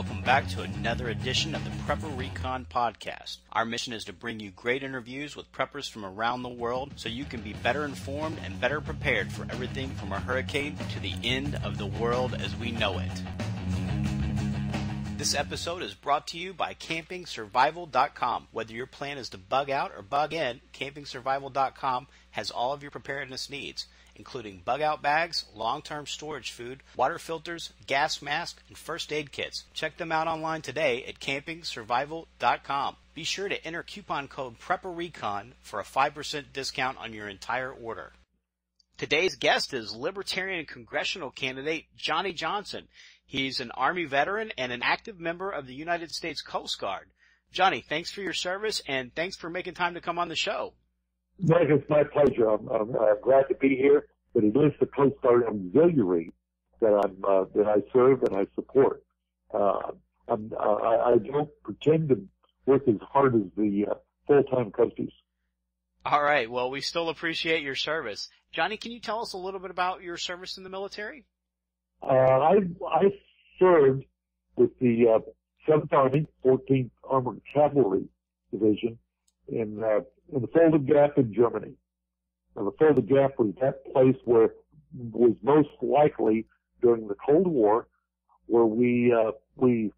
welcome back to another edition of the Prepper Recon Podcast. Our mission is to bring you great interviews with preppers from around the world so you can be better informed and better prepared for everything from a hurricane to the end of the world as we know it. This episode is brought to you by CampingSurvival.com. Whether your plan is to bug out or bug in, CampingSurvival.com has all of your preparedness needs, including bug-out bags, long-term storage food, water filters, gas masks, and first aid kits. Check them out online today at CampingSurvival.com. Be sure to enter coupon code PrepperRecon for a 5% discount on your entire order. Today's guest is Libertarian congressional candidate Johnny Johnson. He's an Army veteran and an active member of the United States Coast Guard. Johnny, thanks for your service, and thanks for making time to come on the show. Mike, it's my pleasure. I'm glad to be here, but it is the Coast Guard Auxiliary that I serve and I support. I don't pretend to work as hard as the full-time coasties. All right. Well, we still appreciate your service. Johnny, can you tell us a little bit about your service in the military? I served with the 7th Army, 14th Armored Cavalry Division in the Folded Gap in Germany. Now, the Folded Gap was that place where was most likely during the Cold War, where we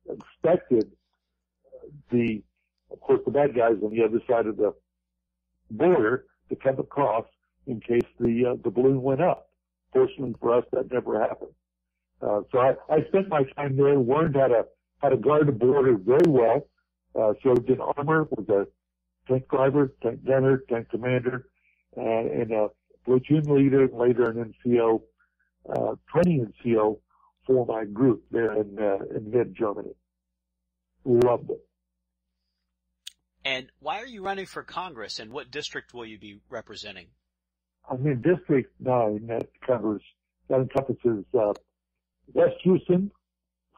expected of course, the bad guys on the other side of the border to come across in case the balloon went up. Fortunately for us, that never happened. So I spent my time there, learned how to guard the border very well. Served in armor, was a tank driver, tank gunner, tank commander, and a platoon leader, later an NCO, training NCO for my group there in mid-Germany. Loved it. And why are you running for Congress, and what district will you be representing? I'm in District 9. That encompasses West Houston,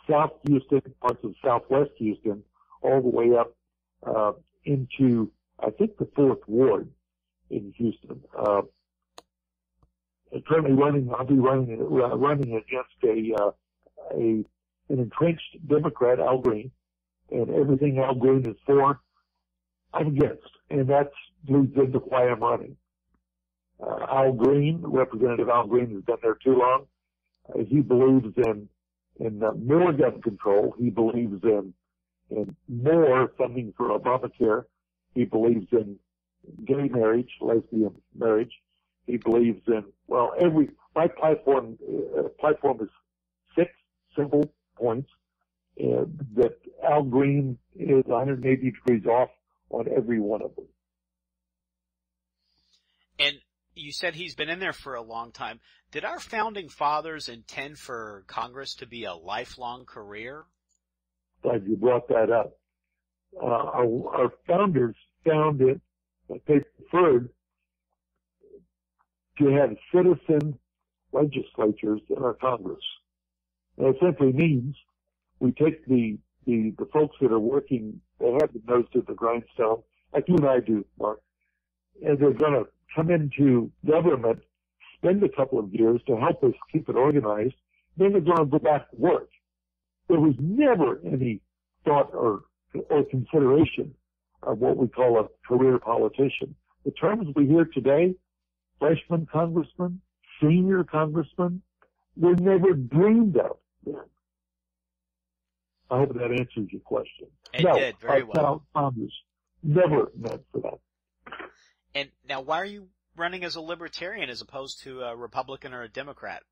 South Houston, parts of Southwest Houston, all the way up into, I think, the 4th Ward in Houston. Currently I'll be running against an entrenched Democrat, Al Green, and everything Al Green is for, I'm against, and that leads into why I'm running. Al Green, Representative Al Green, has been there too long. He believes in more gun control. He believes in more funding for Obamacare. He believes in gay marriage, lesbian marriage. He believes in, my platform is 6 simple points that Al Green is 180 degrees off on every one of them. And you said he's been in there for a long time. Did our founding fathers intend for Congress to be a lifelong career? Glad you brought that up. Our founders found it that they preferred to have citizen legislatures in our Congress. And it simply means we take the folks that are working, they have the nose to the grindstone, like you and I do, Mark, and they're going to come into government, spend a couple of years to help us keep it organized, then they're going to go back to work. There was never any thought or consideration of what we call a career politician. The terms we hear today, freshman congressman, senior congressman, were never dreamed of then. I hope that answers your question. It did, very well. Founders never meant for that. And now, why are you running as a libertarian as opposed to a Republican or a Democrat?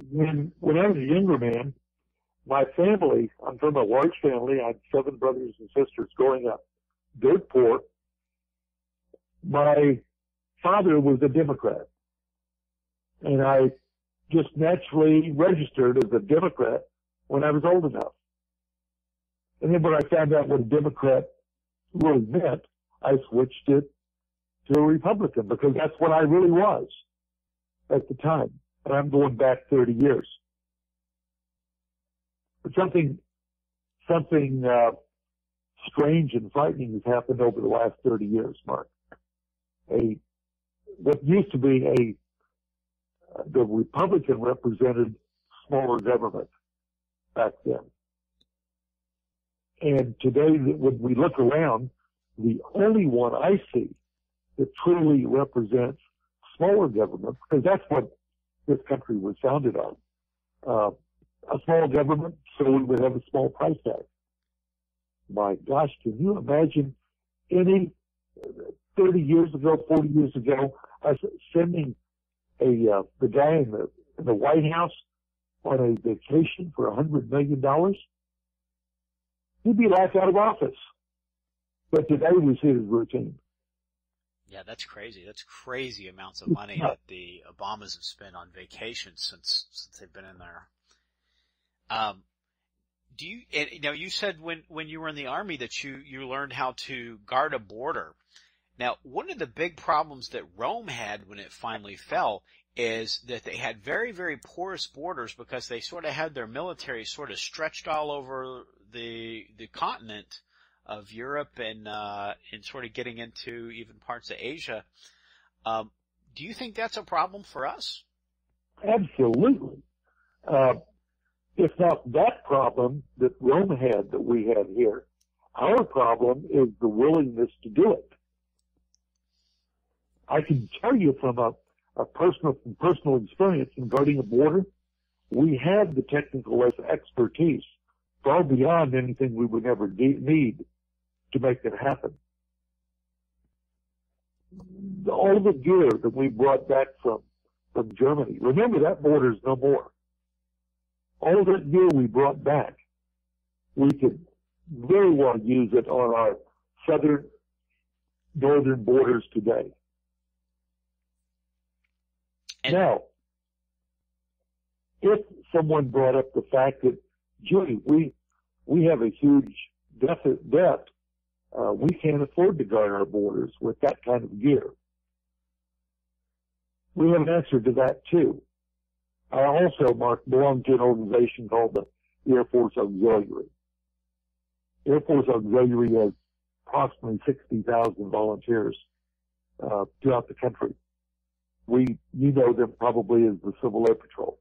When I was a younger man, my family, I'm from a large family. I had 7 brothers and sisters growing up, dirt poor. My father was a Democrat, and I just naturally registered as a Democrat when I was old enough. And then when I found out what a Democrat really meant, I switched it to a Republican because that's what I really was at the time. And I'm going back 30 years. But something strange and frightening has happened over the last 30 years, Mark. What used to be the Republican represented smaller government. back then. And today, when we look around, the only one I see that truly represents smaller government, because that's what this country was founded on, a small government, so we would have a small price tag. My gosh, can you imagine any 30 years ago, 40 years ago, us sending the guy in the White House on a vacation for $100 million? He'd be laughed out of office. But today we see it as routine. Yeah, that's crazy. That's crazy amounts of money that the Obamas have spent on vacations since they've been in there. You said when you were in the Army that you learned how to guard a border. Now, one of the big problems that Rome had when it finally fell is that they had very, very porous borders because they sort of had their military sort of stretched all over the continent of Europe and sort of getting into even parts of Asia. Do you think that's a problem for us? Absolutely. It's not that problem that Rome had that we had here. Our problem is the willingness to do it. I can tell you from a personal experience in guarding a border, we have the technical expertise far beyond anything we would ever need to make it happen. All the gear that we brought back from Germany, remember that border's no more. All that gear we brought back, we could very well use it on our northern borders today. And now, if someone brought up the fact that, gee, we have a huge debt, we can't afford to guard our borders with that kind of gear. We have an answer to that too. I also, Mark, belong to an organization called the Air Force Auxiliary. Air Force Auxiliary has approximately 60,000 volunteers throughout the country. You know them probably as the Civil Air Patrol.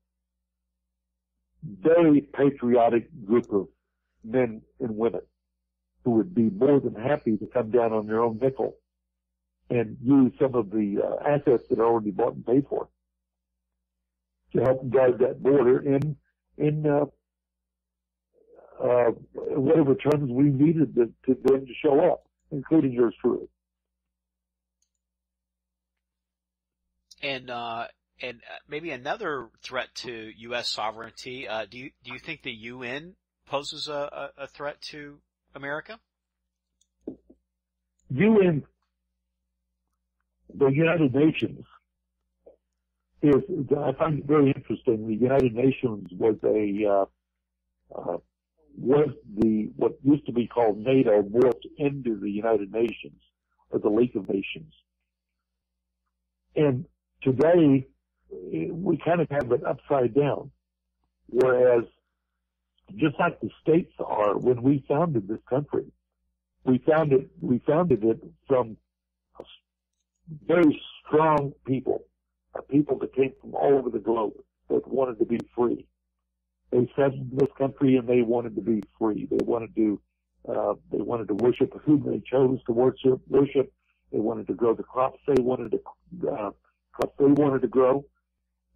Very patriotic group of men and women who would be more than happy to come down on their own nickel and use some of the assets that are already bought and paid for to help guard that border in whatever terms we needed them to show up, including yours truly. And maybe another threat to U.S. sovereignty. Do you think the UN poses a threat to America? The United Nations I find it very interesting. The United Nations was what used to be called NATO morphed into the United Nations, or the League of Nations. And today, we kind of have it upside down. Whereas, just like the states are, when we founded this country, we founded it from very strong people that came from all over the globe that wanted to be free. They settled this country and they wanted to be free. They wanted to worship whom they chose to worship. They wanted to grow the crops they wanted to grow.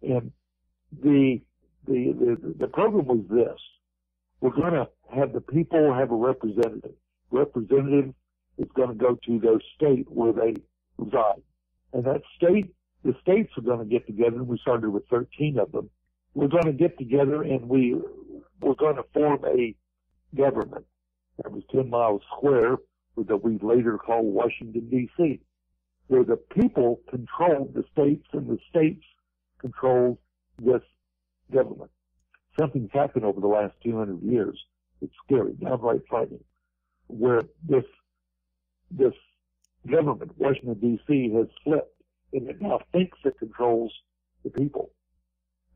And the program was this: we're going to have the people have a representative. Representative is going to go to their state where they reside, and that state, the states are going to get together. And we started with 13 of them. We're going to get together and we're going to form a government that was 10 miles square, that we later called Washington, D.C., where the people controlled the states and the states controlled this government. Something's happened over the last 200 years. It's scary, downright frightening, where this government, Washington, D.C., has flipped, and it now thinks it controls the people.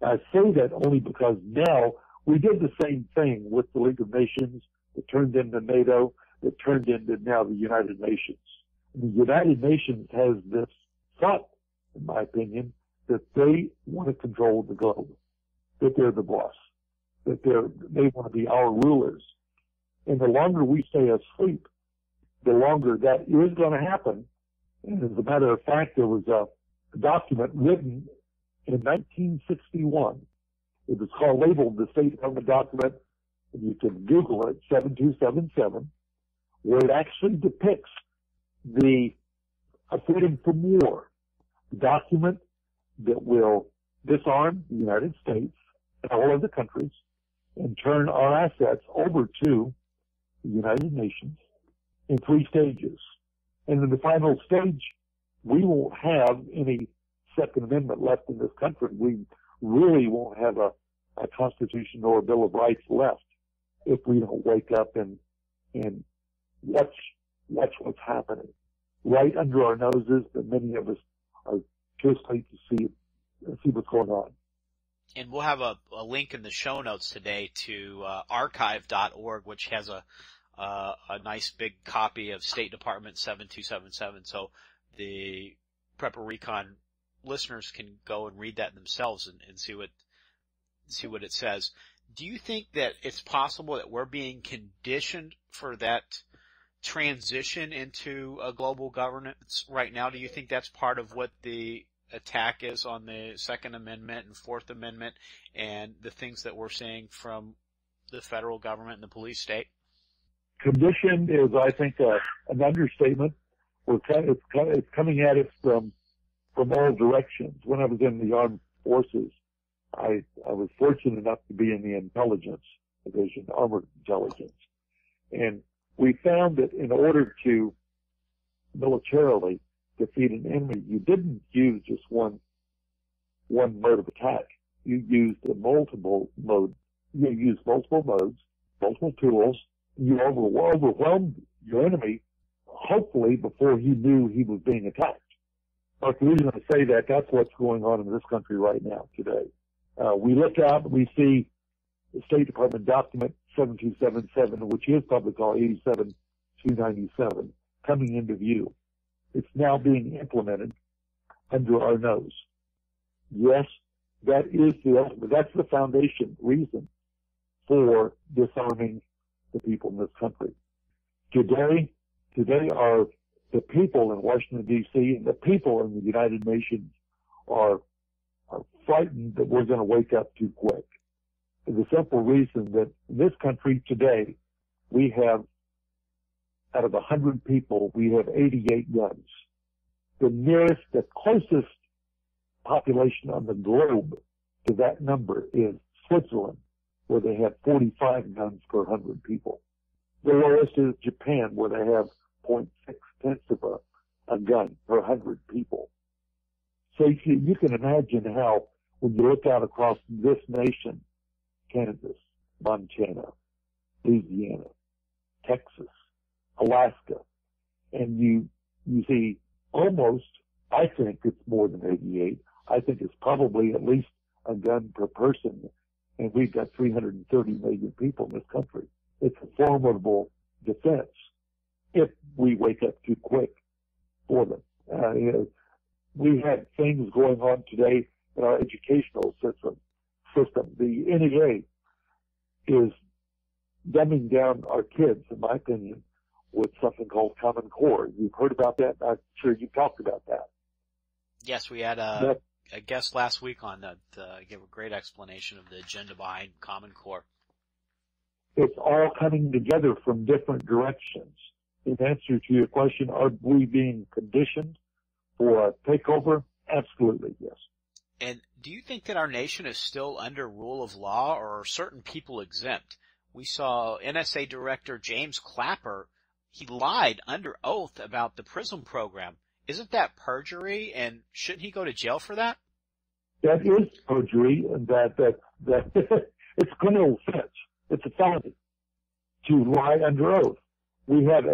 I say that only because now we did the same thing with the League of Nations that turned into NATO, that turned into now the United Nations. And the United Nations has this thought, in my opinion, that they want to control the globe, that they're the boss, that they want to be our rulers. And the longer we stay asleep, the longer that is going to happen. And as a matter of fact, there was a document written in 1961. It was labeled the State Department document, and you can Google it, 7277, where it actually depicts the freedom from war document that will disarm the United States and all other countries and turn our assets over to the United Nations in 3 stages. And in the final stage, we won't have any Second Amendment left in this country. We really won't have a Constitution or a Bill of Rights left if we don't wake up and watch what's happening right under our noses, but many of us are too asleep to see what's going on. And we'll have a link in the show notes today to archive.org, which has a nice big copy of State Department 7277. So the Prepper Recon listeners can go and read that themselves and see what it says. Do you think that it's possible that we're being conditioned for that transition into a global governance right now? Do you think that's part of what the attack is on the Second Amendment and Fourth Amendment and the things that we're seeing from the federal government and the police state? Conditioned is, I think, an understatement. It's coming at us from all directions. When I was in the armed forces, I was fortunate enough to be in the intelligence division, armored intelligence. And we found that in order to militarily defeat an enemy, you didn't use just one mode of attack. You used multiple modes, multiple tools. You overwhelmed your enemy, hopefully before he knew he was being attacked. But the reason I say that, that's what's going on in this country right now today. We look out and we see the State Department document 7277, which is public law 87297, coming into view. It's now being implemented under our nose. Yes, that is that's the foundation reason for disarming the people in this country. Today are the people in Washington, D.C., and the people in the United Nations are frightened that we're going to wake up too quick. For the simple reason that in this country today, we have, out of 100 people, we have 88 guns. The closest population on the globe to that number is Switzerland, where they have 45 guns per 100 people. The lowest is Japan, where they have 0.6 of a gun per 100 people. So you can imagine how, when you look out across this nation, Kansas, Montana, Louisiana, Texas, Alaska, and you see almost, I think it's more than 88. I think it's probably at least a gun per person, and we've got 330 million people in this country. It's a formidable defense if we wake up too quick for them. We had things going on today in our educational system. The NEA is dumbing down our kids, in my opinion, with something called Common Core. You've heard about that? I'm sure you talked about that. Yes, we had a guest last week on that. Gave a great explanation of the agenda behind Common Core. It's all coming together from different directions. In answer to your question, are we being conditioned for a takeover? Absolutely, yes. And do you think that our nation is still under rule of law, or are certain people exempt? We saw NSA Director James Clapper. He lied under oath about the PRISM program. Isn't that perjury, and shouldn't he go to jail for that? That is perjury, and that it's criminal offense. It's a felony to lie under oath. We have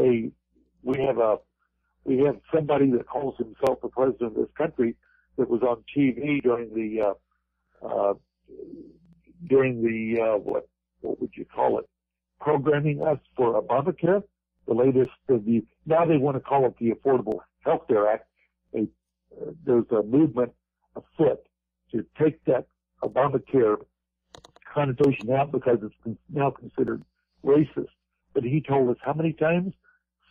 somebody that calls himself the president of this country that was on TV during the what would you call it? Programming us for Obamacare, the latest now they want to call it the Affordable Health Care Act. There's a movement afoot to take that Obamacare connotation out because it's now considered racist. But he told us how many times?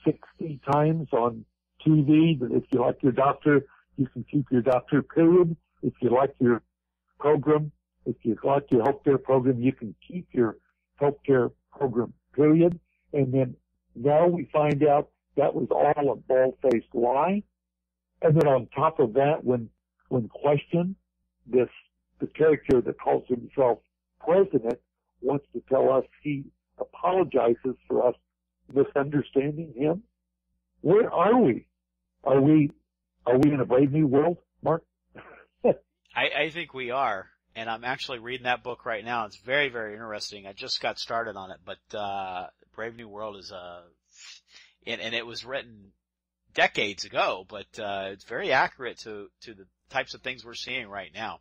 60 times on TV that if you like your doctor, you can keep your doctor, period. If you like your program, if you like your healthcare program, you can keep your healthcare program, period. And then now we find out that was all a bald-faced lie. And then on top of that, when questioned, the character that calls himself president wants to tell us he apologizes for us misunderstanding him. Where are we? Are we in a brave new world, Mark? I think we are. And I'm actually reading that book right now. It's very, very interesting. I just got started on it, but, Brave New World is, and it was written decades ago, but, it's very accurate to the types of things we're seeing right now.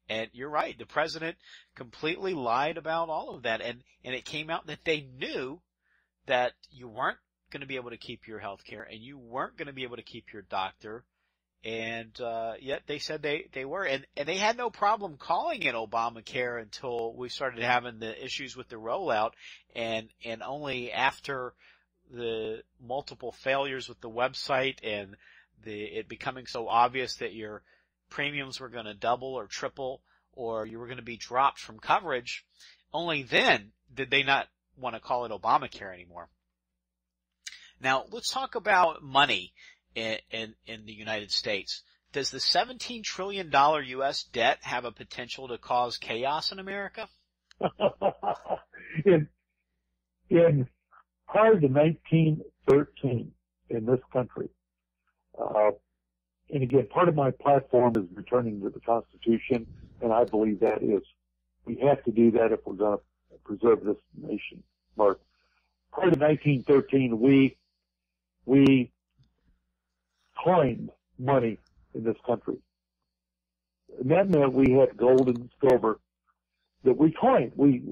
And you're right. The president completely lied about all of that. And it came out that they knew that you weren't going to be able to keep your health care and you weren't going to be able to keep your doctor. And, yet they said they were. And they had no problem calling it Obamacare until we started having the issues with the rollout. And only after the multiple failures with the website and it becoming so obvious that your premiums were going to double or triple or you were going to be dropped from coverage, only then did they not want to call it Obamacare anymore. Now, let's talk about money in the United States. Does the $17 trillion U.S. debt have a potential to cause chaos in America? in prior to 1913 in this country, and again, part of my platform is returning to the Constitution, and I believe that we have to do that if we're going to preserve this nation, Mark. Prior to 1913, we coined money in this country. And that meant we had gold and silver that we coined. We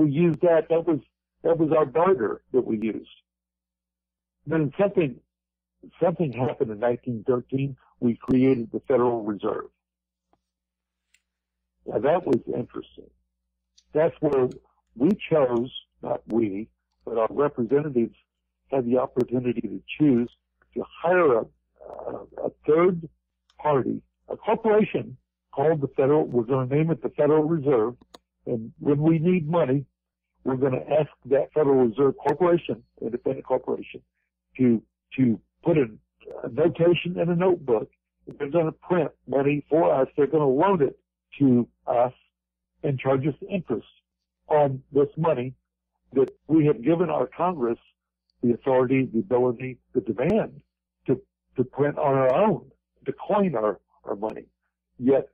used that. That was our barter that we used. Then something happened in 1913. We created the Federal Reserve. Now that was interesting. That's where we chose, not we, but our representatives had the opportunity to choose to hire a third party, a corporation called the Federal, we're going to name it the Federal Reserve, and when we need money, we're going to ask that Federal Reserve Corporation, independent corporation, to put a notation in a notebook. They're going to print money for us. They're going to loan it to us and charge us interest on this money that we have given our Congress the authority, the ability, the demand to print on our own, to coin our money. Yet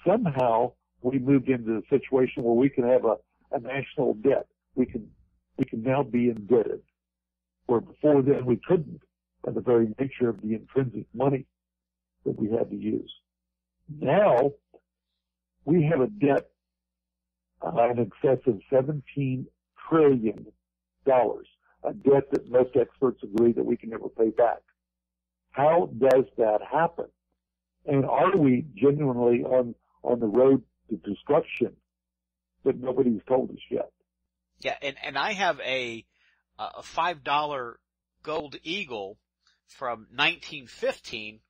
somehow we moved into a situation where we can have a national debt. We can now be indebted, where before then we couldn't, by the very nature of the intrinsic money that we had to use. Now we have a debt in excess of $17 trillion, a debt that most experts agree that we can never pay back. How does that happen? And are we genuinely on the road to destruction that nobody's told us yet? Yeah, and I have a $5 gold eagle from 1915,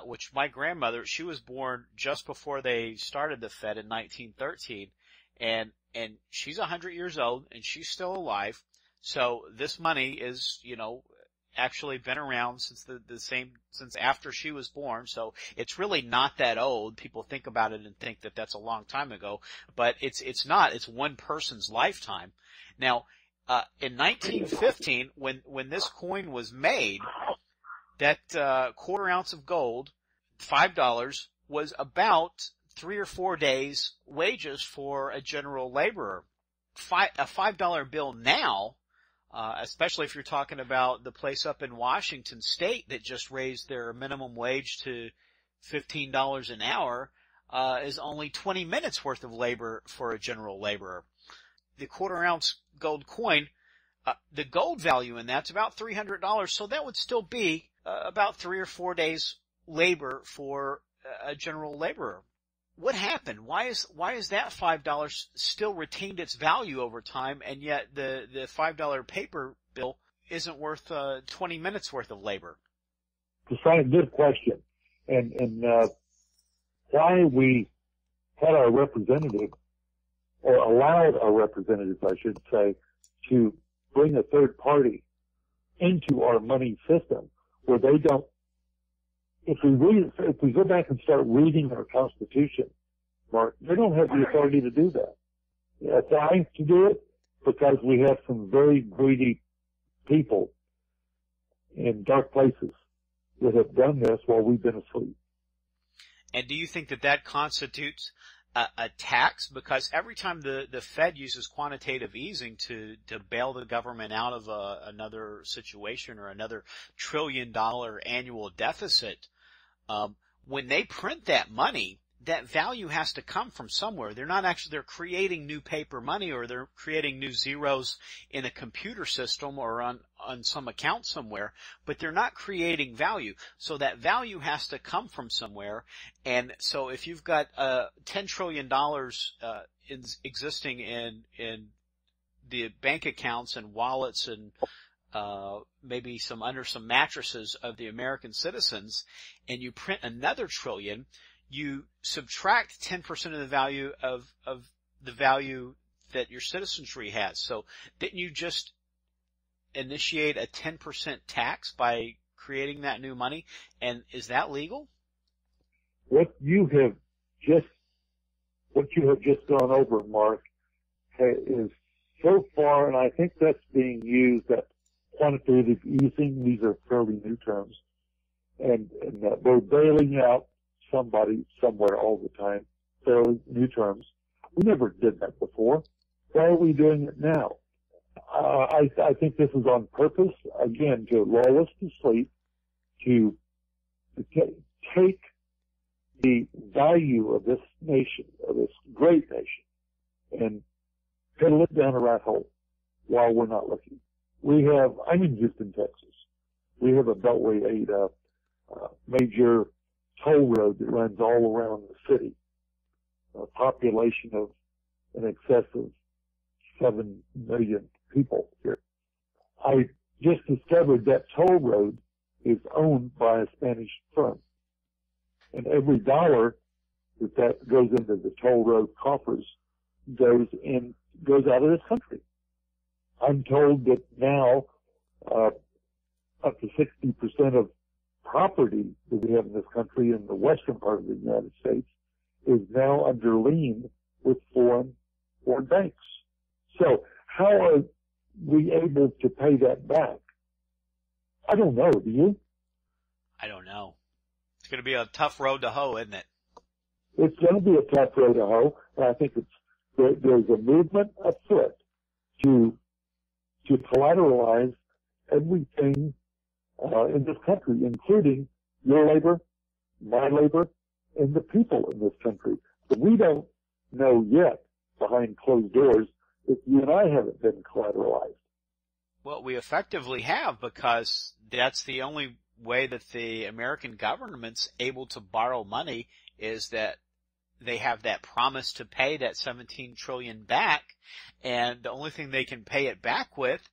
which my grandmother, she was born just before they started the Fed in 1913, and she's 100 years old and she's still alive. So this money is, actually been around since since after she was born. So it's really not that old. People think about it and think that that's a long time ago, but it's not. It's one person's lifetime. Now, in 1915, when this coin was made, that, quarter ounce of gold, $5, was about 3 or 4 days wages for a general laborer. A $5 bill now, especially if you're talking about the place up in Washington State that just raised their minimum wage to $15 an hour, is only 20 minutes worth of labor for a general laborer. The quarter ounce gold coin, the gold value in that's about $300, so that would still be about 3 or 4 days labor for a general laborer. what happened? Why is that $5 still retained its value over time, and yet the $5 paper bill isn't worth 20 minutes worth of labor? It's a good question. And why we had our representative, or allowed our representatives, I should say, to bring a third party into our money system where they don't, if we go back and start reading our Constitution, Mark, they don't have the authority to do that. Why to do it? Because we have some very greedy people in dark places that have done this while we've been asleep. And do you think that constitutes a tax? Because every time the Fed uses quantitative easing to bail the government out of another situation or another $1 trillion annual deficit, when they print that money, that value has to come from somewhere. They're creating new paper money, or they're creating new zeros in a computer system or on some account somewhere, but they're not creating value. So that value has to come from somewhere. And so if you've got $10 trillion existing in the bank accounts and wallets and maybe under some mattresses of the American citizens, and you print another trillion, you subtract 10% of the value of the value that your citizenry has. So didn't you just initiate a 10% tax by creating that new money? And is that legal? What you have just gone over, Mark, is so far, and I think that's being used, that quantitative easing, these are fairly new terms, and we're bailing out somebody somewhere all the time, fairly new terms. We never did that before. Why are we doing it now? I think this is on purpose, again, to lull us to sleep, to take the value of this nation, of this great nation, and piddle it down a rat hole while we're not looking. I'm in Houston, Texas. We have a beltway, a major toll road that runs all around the city. A population of in excess of 7 million people here. I just discovered that toll road is owned by a Spanish firm. And every dollar that goes into the toll road coffers goes out of this country. I'm told that now, up to 60% of property that we have in this country in the western part of the United States is now under lien with foreign banks. So how are we able to pay that back? I don't know. Do you? I don't know. It's going to be a tough road to hoe, isn't it? It's going to be a tough road to hoe, and I think there's a movement afoot to collateralize everything in this country, including your labor, my labor, and the people in this country. But we don't know yet, behind closed doors, if you and I haven't been collateralized. Well, we effectively have, because that's the only way that the American government's able to borrow money, is that they have that promise to pay that 17 trillion back, and the only thing they can pay it back with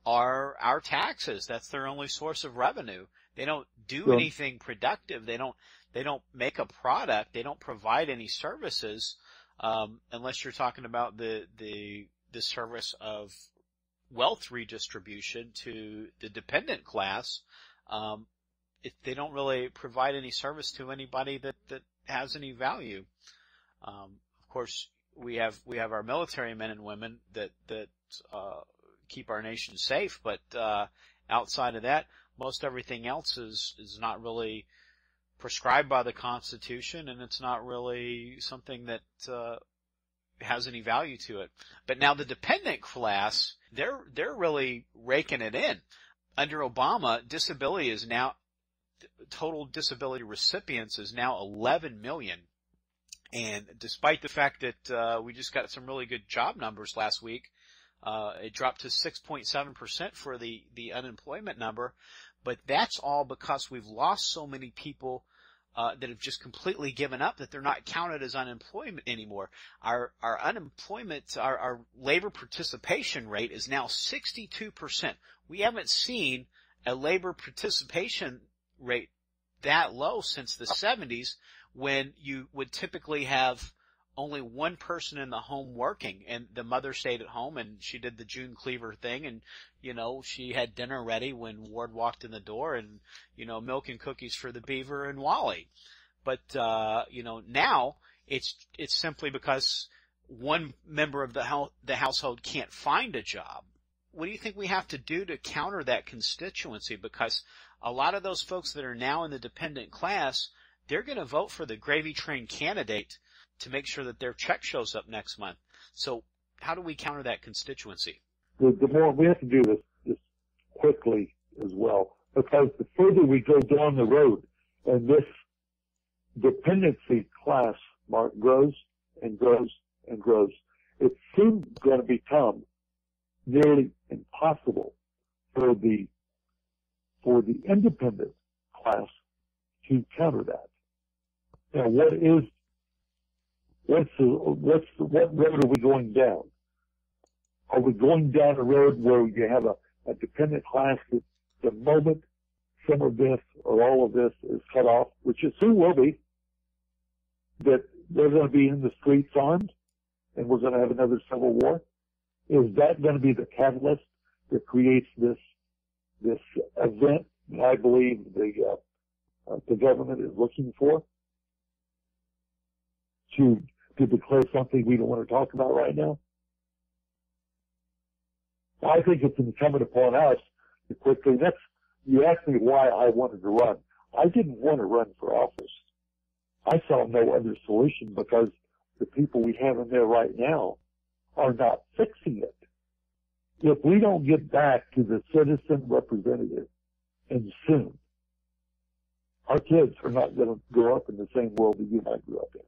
are our taxes. That's their only source of revenue. They don't do anything productive. They don't make a product. They don't provide any services, unless you're talking about the service of wealth redistribution to the dependent class. They don't really provide any service to anybody that has any value. Of course, we have our military men and women that keep our nation safe, but outside of that, most everything else is not really prescribed by the Constitution, and it's not really something that has any value to it. But now the dependent class, they're really raking it in. Under Obama, disability is now, total disability recipients is now 11 million. And despite the fact that we just got some really good job numbers last week, it dropped to 6.7% for the unemployment number. But that's all because we've lost so many people that have just completely given up, that they're not counted as unemployment anymore. Our unemployment, our labor participation rate is now 62%. We haven't seen a labor participation rate that low since the 70s, when you would typically have only one person in the home working, and the mother stayed at home and she did the June Cleaver thing, and, she had dinner ready when Ward walked in the door, and, milk and cookies for the beaver and Wally. But, now it's simply because one member of the household can't find a job. What do you think we have to do to counter that constituency? Because a lot of those folks that are now in the dependent class, they're going to vote for the gravy train candidate to make sure that their check shows up next month. So how do we counter that constituency? The more we have to do this quickly as well, because the further we go down the road and this dependency class, Mark, grows and grows and grows, it's soon going to become nearly impossible for the independent class to counter that. Now, what road are we going down? Are we going down a road where you have a dependent class that the moment some of this or all of this is cut off, which it soon will be, that they're going to be in the streets armed and we're going to have another civil war? Is that going to be the catalyst that creates this event that I believe the government is looking for to declare something we don't want to talk about right now? I think it's incumbent upon us to quickly. You asked me why I wanted to run. I didn't want to run for office. I saw no other solution because the people we have in there right now are not fixing it. If we don't get back to the citizen representative, and soon, our kids are not going to grow up in the same world that you and I grew up in.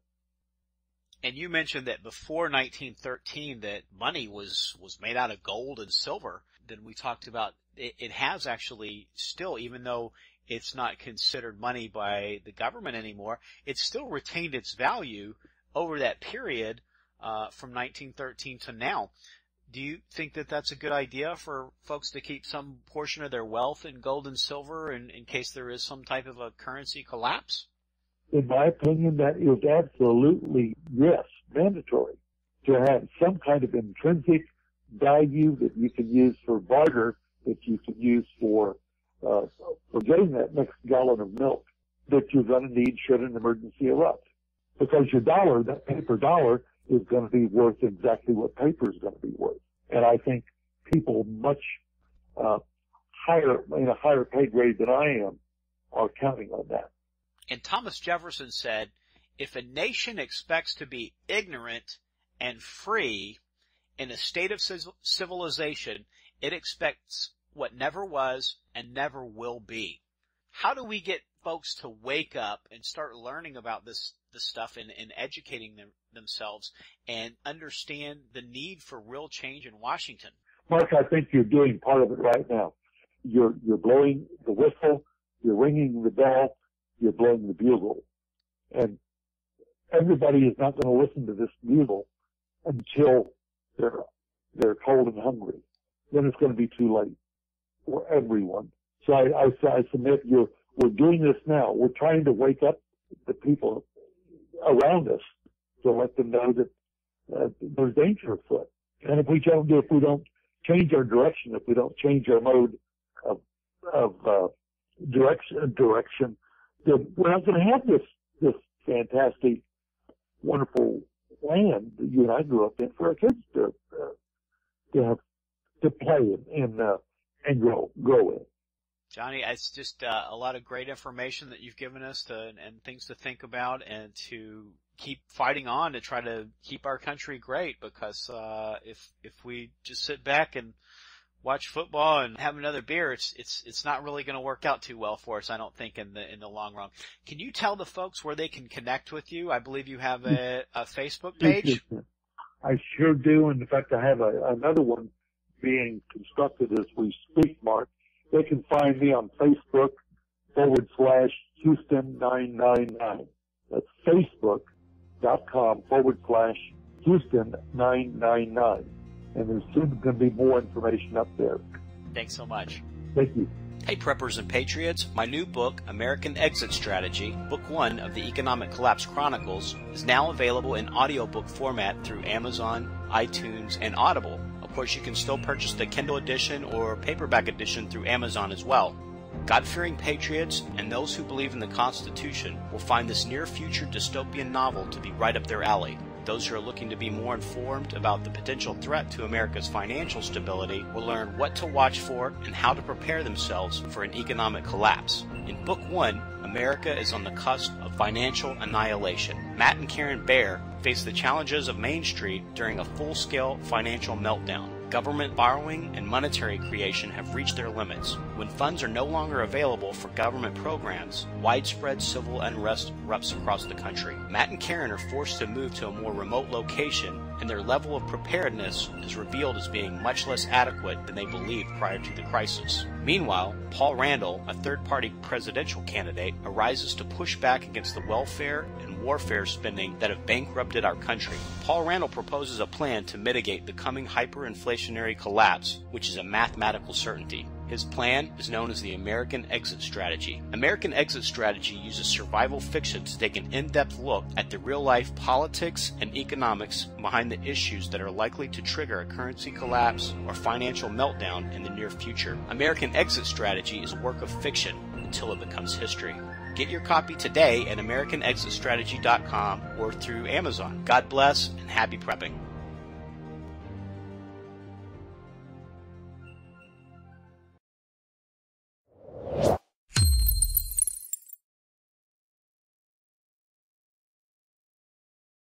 And you mentioned that before 1913 that money was made out of gold and silver. Then we talked about it has actually still, even though it's not considered money by the government anymore, it's still retained its value over that period from 1913 to now. Do you think that that's a good idea for folks to keep some portion of their wealth in gold and silver in case there is some type of a currency collapse? In my opinion, that is absolutely, yes, mandatory to have some kind of intrinsic value that you can use for barter, that you can use for getting that next gallon of milk that you're going to need should an emergency erupt. Because your dollar, that paper dollar, is going to be worth exactly what paper is going to be worth. And I think people much higher, in a higher pay grade than I am, are counting on that. And Thomas Jefferson said, if a nation expects to be ignorant and free in a state of civilization, it expects what never was and never will be. How do we get folks to wake up and start learning about this stuff and educating themselves and understand the need for real change in Washington? Mark, I think you're doing part of it right now. You're blowing the whistle, you're ringing the bell, you're blowing the bugle. And everybody is not going to listen to this bugle until they're cold and hungry. Then it's going to be too late for everyone. So I submit we're doing this now. We're trying to wake up the people around us to let them know that there's danger afoot. And if we don't change our direction, if we don't change our mode of direction, then we're not going to have this fantastic, wonderful land that you and I grew up in for our kids to play and grow in. Johnny, it's just a lot of great information that you've given us and things to think about and to keep fighting on to try to keep our country great, because if we just sit back and watch football and have another beer, it's not really going to work out too well for us, I don't think, in the long run. Can you tell the folks where they can connect with you? I believe you have a Facebook page. I sure do. And in fact, I have another one being constructed as we speak, Mark. They can find me on Facebook Houston999. That's Facebook.com/Houston999. And there's soon going to be more information up there. Thanks so much. Thank you. Hey Preppers and Patriots, my new book, American Exit Strategy, Book 1 of the Economic Collapse Chronicles, is now available in audiobook format through Amazon, iTunes, and Audible. Of course, you can still purchase the Kindle edition or paperback edition through Amazon as well. God-fearing patriots and those who believe in the Constitution will find this near-future dystopian novel to be right up their alley. Those who are looking to be more informed about the potential threat to America's financial stability will learn what to watch for and how to prepare themselves for an economic collapse. In Book 1, America is on the cusp of financial annihilation. Matt and Karen Baer face the challenges of Main Street during a full-scale financial meltdown. Government borrowing and monetary creation have reached their limits. When funds are no longer available for government programs, widespread civil unrest erupts across the country. Matt and Karen are forced to move to a more remote location, and their level of preparedness is revealed as being much less adequate than they believed prior to the crisis. Meanwhile, Paul Randall, a third-party presidential candidate, arises to push back against the welfare and warfare spending that have bankrupted our country. Paul Randall proposes a plan to mitigate the coming hyperinflationary collapse, which is a mathematical certainty. His plan is known as the American Exit Strategy. American Exit Strategy uses survival fiction to take an in-depth look at the real-life politics and economics behind the issues that are likely to trigger a currency collapse or financial meltdown in the near future. American Exit Strategy is a work of fiction until it becomes history. Get your copy today at AmericanExitStrategy.com or through Amazon. God bless and happy prepping.